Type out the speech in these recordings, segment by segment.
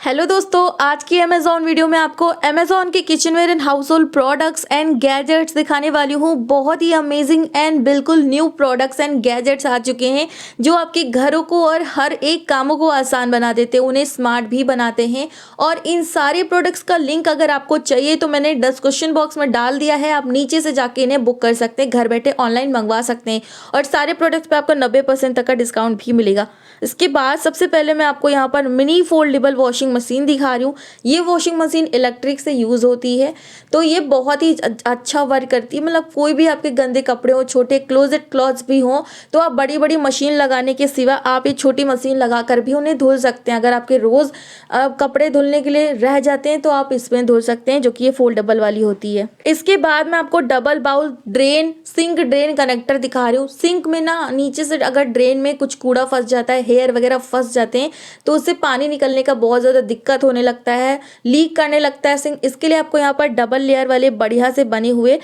Hello दोस्तों, आज की अमेज़ॉन वीडियो में आपको अमेज़ॉन के kitchenware and house hold products and gadgets दिखाने वाली हूँ। बहुत ही अमेजिंग एंड बिल्कुल न्यू प्रोडक्ट्स एंड गैजेट्स आ चुके हैं जो आपके घरों को और हर एक कामों को आसान बना देते हैं, उन्हें स्मार्ट भी बनाते हैं। और इन सारे प्रोडक्ट्स का लिंक अगर आपको चाहिए तो मैंने डिस्क्रिप्शन बॉक्स में डाल दिया है, आप नीचे से जाके इन्हें बुक कर सकते हैं, घर बैठे ऑनलाइन मंगवा सकते हैं और सारे प्रोडक्ट्स पे आपको 90% तक का डिस्काउंट भी मिलेगा। इसके बाद सबसे पहले मैं आपको यहाँ पर मिनी फोल्डेबल वॉशिंग मशीन दिखा रही हूँ। ये वॉशिंग मशीन इलेक्ट्रिक से यूज़ होती है, तो ये बहुत ही अच्छा वर्क करती है। मतलब कोई भी आपके गंदे कपड़े हो, छोटे क्लोजेट क्लॉथ्स भी हों, तो आप बड़ी बड़ी मशीन लगाने के सिवा आप ये छोटी मशीन लगा कर भी उन्हें धुल सकते हैं। अगर आपके रोज़ कपड़े धुलने के लिए रह जाते हैं तो आप इसमें धुल सकते हैं, जो कि ये फोल्डेबल वाली होती है। इसके बाद मैं आपको double bowl drain sink drain connector दिखा रही हूँ। सिंक में ना नीचे से अगर ड्रेन में कुछ कूड़ा फंस जाता है, हेयर वगैरह फंस जाते हैं, तो उससे पानी निकलने का बहुत ज़्यादा दिक्कत होने लगता है, लीक करने लगता है सिंक। इसके लिए आपको यहाँ पर डबल लेयर वाले बढ़िया से बने हुए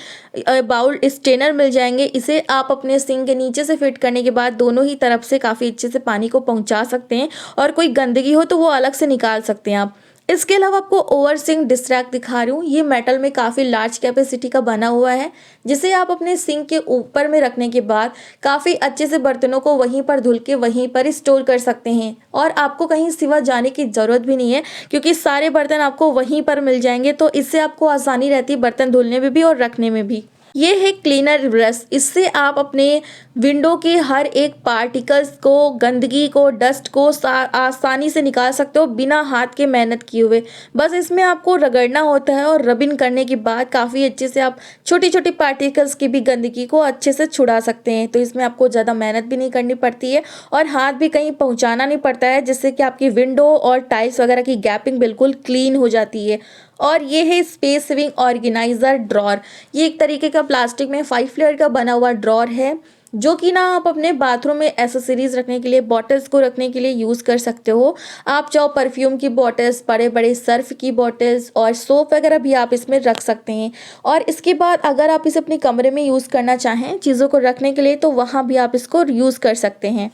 बाउल स्टेनर मिल जाएंगे। इसे आप अपने सिंक के नीचे से फिट करने के बाद दोनों ही तरफ से काफ़ी अच्छे से पानी को पहुँचा सकते हैं और कोई गंदगी हो तो वो अलग से निकाल सकते हैं आप। इसके अलावा आपको ओवर सिंक डिस्ट्रैक्ट दिखा रही हूँ। ये मेटल में काफ़ी लार्ज कैपेसिटी का बना हुआ है, जिसे आप अपने सिंक के ऊपर में रखने के बाद काफ़ी अच्छे से बर्तनों को वहीं पर धुल के वहीं पर ही स्टोर कर सकते हैं और आपको कहीं सिवा जाने की ज़रूरत भी नहीं है, क्योंकि सारे बर्तन आपको वहीं पर मिल जाएंगे। तो इससे आपको आसानी रहती है बर्तन धुलने में भी और रखने में भी। ये है क्लीनर ब्रश। इससे आप अपने विंडो के हर एक पार्टिकल्स को, गंदगी को, डस्ट को आसानी से निकाल सकते हो बिना हाथ के मेहनत किए हुए। बस इसमें आपको रगड़ना होता है और रबिंग करने के बाद काफ़ी अच्छे से आप छोटी छोटी पार्टिकल्स की भी गंदगी को अच्छे से छुड़ा सकते हैं। तो इसमें आपको ज़्यादा मेहनत भी नहीं करनी पड़ती है और हाथ भी कहीं पहुँचाना नहीं पड़ता है, जिससे कि आपकी विंडो और टाइल्स वगैरह की गैपिंग बिल्कुल क्लीन हो जाती है। और ये है स्पेस सेविंग ऑर्गेनाइजर ड्रॉर। ये एक तरीके का प्लास्टिक में 5 लेयर का बना हुआ ड्रॉर है, जो कि ना आप अपने बाथरूम में एसेसरीज रखने के लिए, बॉटल्स को रखने के लिए यूज़ कर सकते हो। आप चाहो परफ्यूम की बॉटल्स, बड़े बड़े सर्फ की बॉटल्स और सोप वगैरह भी आप इसमें रख सकते हैं। और इसके बाद अगर आप इसे अपने कमरे में यूज़ करना चाहें चीज़ों को रखने के लिए, तो वहाँ भी आप इसको यूज़ कर सकते हैं।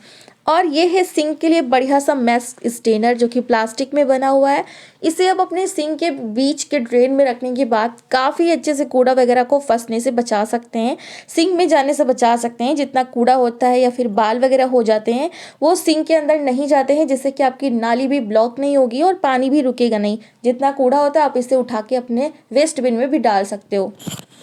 और ये है सिंक के लिए बढ़िया सा मैश स्टेनर, जो कि प्लास्टिक में बना हुआ है। इसे आप अपने सिंक के बीच के ड्रेन में रखने के बाद काफ़ी अच्छे से कूड़ा वगैरह को फंसने से बचा सकते हैं, सिंक में जाने से बचा सकते हैं। जितना कूड़ा होता है या फिर बाल वगैरह हो जाते हैं, वो सिंक के अंदर नहीं जाते हैं, जिससे कि आपकी नाली भी ब्लॉक नहीं होगी और पानी भी रुकेगा नहीं। जितना कूड़ा होता है आप इसे उठा के अपने वेस्ट बिन में भी डाल सकते हो।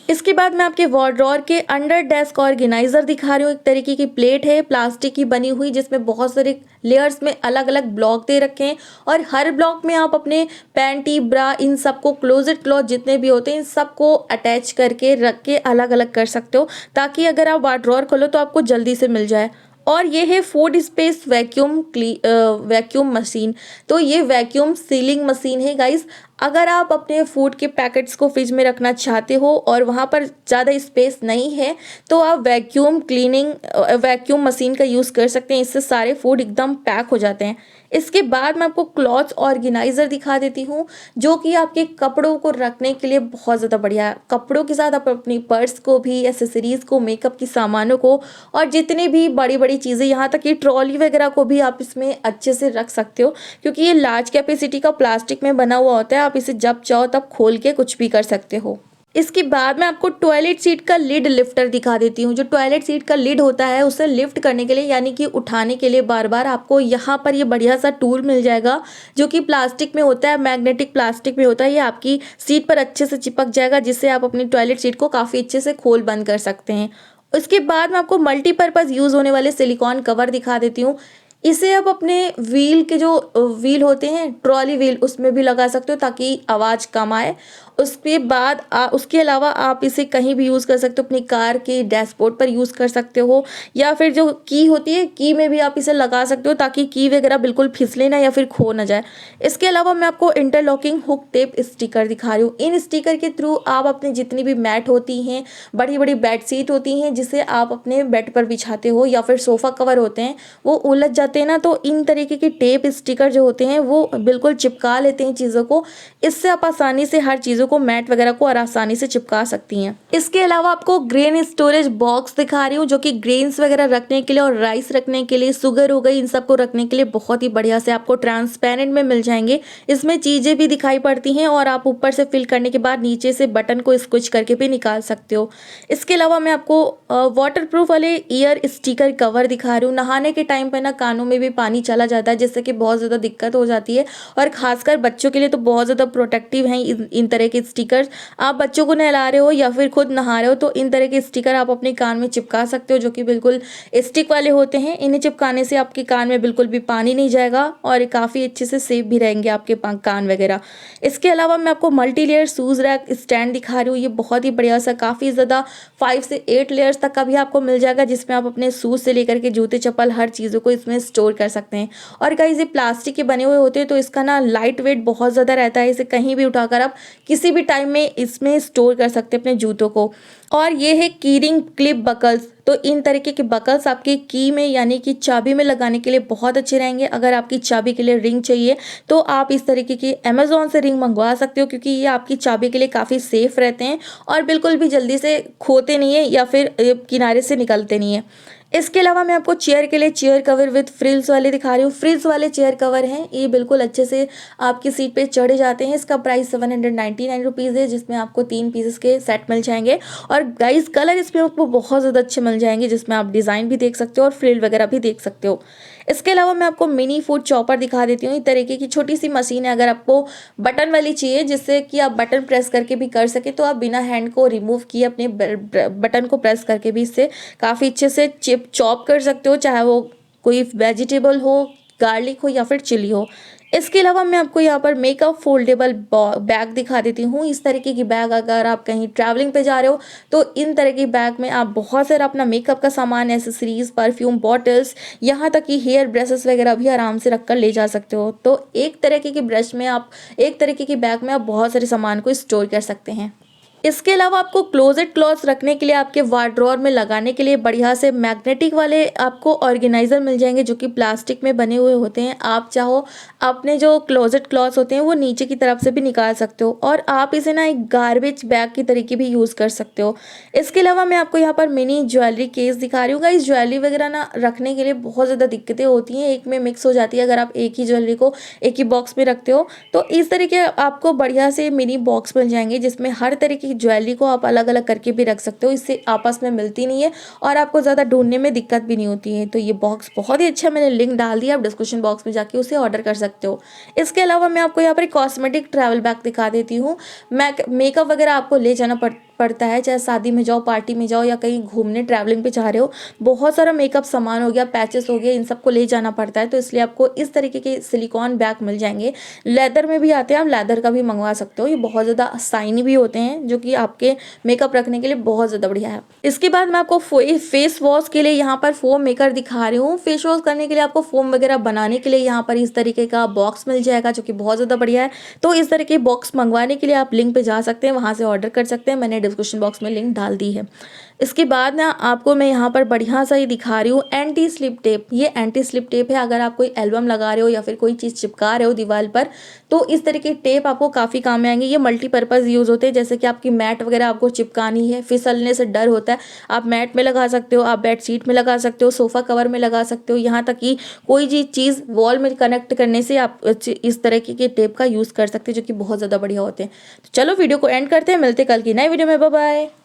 इसके बाद मैं आपके वार्डरोब के अंडर डेस्क ऑर्गेनाइजर दिखा रही हूँ। एक तरीके की प्लेट है प्लास्टिक की बनी हुई, जिसमें बहुत सारे लेयर्स में अलग अलग ब्लॉक दे रखे हैं और हर ब्लॉक में आप अपने पैंटी, ब्रा, इन सबको, क्लोजेट क्लॉथ जितने भी होते हैं, इन सबको अटैच करके रख के अलग अलग कर सकते हो, ताकि अगर आप वार्डरोब खोलो तो आपको जल्दी से मिल जाए। और ये है फूड स्पेस वैक्यूम मशीन। तो ये वैक्यूम सीलिंग मशीन है गाइस। अगर आप अपने फूड के पैकेट्स को फ्रिज में रखना चाहते हो और वहाँ पर ज़्यादा स्पेस नहीं है, तो आप वैक्यूम मशीन का यूज़ कर सकते हैं। इससे सारे फूड एकदम पैक हो जाते हैं। इसके बाद मैं आपको क्लॉथ ऑर्गेनाइज़र दिखा देती हूँ, जो कि आपके कपड़ों को रखने के लिए बहुत ज़्यादा बढ़िया है। कपड़ों के साथ आप अपनी पर्स को भी, एसेसरीज़ को, मेकअप की सामानों को और जितनी भी बड़ी बड़ी चीज़ें, यहाँ तक कि ट्रॉली वगैरह को भी आप इसमें अच्छे से रख सकते हो, क्योंकि ये लार्ज कैपेसिटी का प्लास्टिक में बना हुआ होता है। आप इसे जब चाहो तब खोल के कुछ भी कर सकते हो। इसके बाद मैं आपको टॉयलेट सीट का लिड लिफ्टर दिखा देती हूँ। जो टॉयलेट सीट का लिड होता है, उसे लिफ्ट करने के लिए, यानी कि उठाने के लिए बार बार, आपको यहाँ पर ये बढ़िया सा टूल मिल जाएगा, जो कि प्लास्टिक में होता है, मैग्नेटिक प्लास्टिक में होता है। ये आपकी सीट पर अच्छे से चिपक जाएगा, जिससे आप अपनी टॉयलेट सीट को काफ़ी अच्छे से खोल बंद कर सकते हैं। उसके बाद मैं आपको मल्टीपर्पज़ यूज़ होने वाले सिलिकॉन कवर दिखा देती हूँ। इसे आप अपने व्हील के, जो व्हील होते हैं, ट्रॉली व्हील, उसमें भी लगा सकते हो ताकि आवाज़ कम आए। उसके बाद उसके अलावा आप इसे कहीं भी यूज़ कर सकते हो। अपनी कार के डैशबोर्ड पर यूज़ कर सकते हो, या फिर जो की होती है, की में भी आप इसे लगा सकते हो, ताकि की वगैरह बिल्कुल फिसले ना या फिर खो ना जाए। इसके अलावा मैं आपको इंटरलॉकिंग हुक टेप स्टिकर दिखा रही हूँ। इन स्टिकर के थ्रू आप अपनी जितनी भी मैट होती हैं, बड़ी बड़ी बेड शीट होती हैं, जिसे आप अपने बेड पर बिछाते हो, या फिर सोफ़ा कवर होते हैं, वो उलझ जाते जाते हैं ना तो इन तरीके के टेप स्टिकर जो होते हैं वो बिल्कुल चिपका लेते हैं चीज़ों को। इससे आप आसानी से हर चीज़ों को, मैट वगैरह को और आसानी से चिपका सकती हैं। इसके अलावा आपको ग्रेन स्टोरेज बॉक्स दिखा रही हूँ जो कि ग्रेन्स वगैरह रखने के लिए और राइस रखने के लिए, शुगर हो गई, इन सबको रखने के लिए बहुत ही बढ़िया से आपको ट्रांसपेरेंट में मिल जाएंगे। इसमें चीज़ें भी दिखाई पड़ती हैं और आप ऊपर से फिल करने के बाद नीचे से बटन को स्क्विच करके भी निकाल सकते हो। इसके अलावा मैं आपको वाटरप्रूफ वाले ईयर स्टिकर कवर दिखा रही हूँ। नहाने के टाइम पे ना कानों में भी पानी चला जाता है जिससे कि बहुत ज़्यादा दिक्कत हो जाती है, और खासकर बच्चों के लिए तो बहुत ज़्यादा प्रोटेक्टिव हैं इन तरह के स्टिकर्स। आप बच्चों को नहला रहे हो या फिर खुद नहा रहे हो तो इन तरह के स्टिकर आप अपने कान में चिपका सकते हो, जो कि बिल्कुल स्टिक वाले होते हैं। इन्हें चिपकाने से आपके कान में बिल्कुल भी पानी नहीं जाएगा और काफ़ी अच्छे से सेफ भी रहेंगे आपके कान वगैरह। इसके अलावा मैं आपको multi layer shoes rack stand दिखा रही हूँ। ये बहुत ही बढ़िया सा, काफ़ी ज़्यादा 5 से 8 लेयर्स तक का भी आपको मिल जाएगा, जिसमें आप अपने शूज़ से लेकर के जूते चप्पल हर चीज़ों को इसमें स्टोर कर सकते हैं। और गाइस ये प्लास्टिक के बने हुए होते हैं तो इसका ना लाइट वेट बहुत ज़्यादा रहता है। इसे कहीं भी उठाकर आप किसी भी टाइम में इसमें स्टोर कर सकते हैं अपने जूतों को। और ये है कीरिंग क्लिप बकल्स। तो इन तरीके के बकल्स आपके की में यानी कि चाबी में लगाने के लिए बहुत अच्छे रहेंगे। अगर आपकी चाबी के लिए रिंग चाहिए तो आप इस तरीके की अमेज़ॉन से रिंग मंगवा सकते हो, क्योंकि ये आपकी चाबी के लिए काफ़ी सेफ रहते हैं और बिल्कुल भी जल्दी से खोते नहीं है या फिर किनारे से निकलते नहीं है। इसके अलावा मैं आपको चेयर के लिए चेयर कवर विद फ्रिल्स वाले दिखा रही हूँ। फ्रिल्स वाले चेयर कवर हैं, ये बिल्कुल अच्छे से आपकी सीट पे चढ़े जाते हैं। इसका प्राइस 799 रुपीज़ है, जिसमें आपको 3 पीसेस के सेट मिल जाएंगे। और गाइस कलर इसमें आपको बहुत ज़्यादा अच्छे मिल जाएंगे, जिसमें आप डिज़ाइन भी देख सकते हो और फ्रिल वगैरह भी देख सकते हो। इसके अलावा मैं आपको मिनी फूड चॉपर दिखा देती हूँ। इस तरीके की छोटी सी मशीन है, अगर आपको बटन वाली चाहिए जिससे कि आप बटन प्रेस करके भी कर सके तो आप बिना हैंड को रिमूव किए अपने बटन को प्रेस करके भी इससे काफ़ी अच्छे से चॉप कर सकते हो, चाहे वो कोई वेजिटेबल हो, गार्लिक हो या फिर चिली हो। इसके अलावा मैं आपको यहाँ पर मेकअप फोल्डेबल बैग दिखा देती हूँ। इस तरीके की बैग अगर आप कहीं ट्रैवलिंग पे जा रहे हो तो इन तरह की बैग में आप बहुत सारा अपना मेकअप का सामान, एसेसरीज, परफ्यूम बॉटल्स, यहाँ तक कि हेयर ब्रशेस वगैरह भी आराम से रख कर ले जा सकते हो। तो एक तरीके की ब्रश में आप, एक तरीके की बैग में आप बहुत सारे सामान को स्टोर कर सकते हैं। इसके अलावा आपको क्लोजेट क्लॉथ्स रखने के लिए आपके वार्डरोब में लगाने के लिए बढ़िया से मैग्नेटिक वाले आपको ऑर्गेनाइजर मिल जाएंगे, जो कि प्लास्टिक में बने हुए होते हैं। आप चाहो अपने जो क्लोजेट क्लॉथ्स होते हैं वो नीचे की तरफ से भी निकाल सकते हो और आप इसे ना एक गार्बेज बैग की तरीके भी यूज़ कर सकते हो। इसके अलावा मैं आपको यहाँ पर मिनी ज्वेलरी केस दिखा रही हूँ। इस ज्वेलरी वगैरह ना रखने के लिए बहुत ज़्यादा दिक्कतें होती हैं, एक में मिक्स हो जाती है अगर आप एक ही ज्वेलरी को एक ही बॉक्स में रखते हो। तो इस तरीके आपको बढ़िया से मिनी बॉक्स मिल जाएंगे, जिसमें हर तरीके ज्वेलरी को आप अलग अलग करके भी रख सकते हो। इससे आपस में मिलती नहीं है और आपको ज़्यादा ढूंढने में दिक्कत भी नहीं होती है। तो ये बॉक्स बहुत ही अच्छा, मैंने लिंक डाल दिया, आप डिस्क्रिप्शन बॉक्स में जाके उसे ऑर्डर कर सकते हो। इसके अलावा मैं आपको यहाँ पर कॉस्मेटिक ट्रैवल बैग दिखा देती हूँ। मेकअप वगैरह आपको ले जाना पड़ता है, चाहे शादी में जाओ, पार्टी में जाओ या कहीं घूमने ट्रैवलिंग पे जा रहे हो, बहुत सारा मेकअप सामान हो गया, पैचेस हो गए, इन सबको ले जाना पड़ता है। तो इसलिए आपको इस तरीके के सिलिकॉन बैग मिल जाएंगे। लेदर में भी आते हैं, आप लेदर का भी मंगवा सकते हो। ये बहुत ज़्यादा शाइनी भी होते हैं, जो कि आपके मेकअप रखने के लिए बहुत ज़्यादा बढ़िया है। इसके बाद मैं आपको फेस वॉश के लिए यहाँ पर फोम मेकर दिखा रही हूँ। फेस वॉश करने के लिए आपको फोम वगैरह बनाने के लिए यहाँ पर इस तरीके का बॉक्स मिल जाएगा, जो कि बहुत ज़्यादा बढ़िया है। तो इस तरह के बॉक्स मंगवाने के लिए आप लिंक पे जा सकते हैं, वहाँ से ऑर्डर कर सकते हैं, मैंने डिस्क्रिप्शन बॉक्स में लिंक डाल दी है। इसके बाद ना आपको मैं यहाँ पर बढ़िया सा ही दिखा रही हूँ एंटी स्लिप टेप। ये एंटी स्लिप टेप है, अगर आप कोई एल्बम लगा रहे हो या फिर कोई चीज़ चिपका रहे हो दीवार पर तो इस तरह के टेप आपको काफ़ी काम में आएंगे। ये मल्टीपर्पज़ यूज़ होते हैं, जैसे कि आपकी मैट वगैरह आपको चिपकानी है, फिसलने से डर होता है, आप मैट में लगा सकते हो, आप बेडशीट में लगा सकते हो, सोफ़ा कवर में लगा सकते हो, यहाँ तक कि कोई चीज़ वॉल में कनेक्ट करने से आप इस तरह के टेप का यूज़ कर सकते हो, जो कि बहुत ज़्यादा बढ़िया होते हैं। तो चलो वीडियो को एंड करते हैं, मिलते कल की नई वीडियो में, बाय बाय।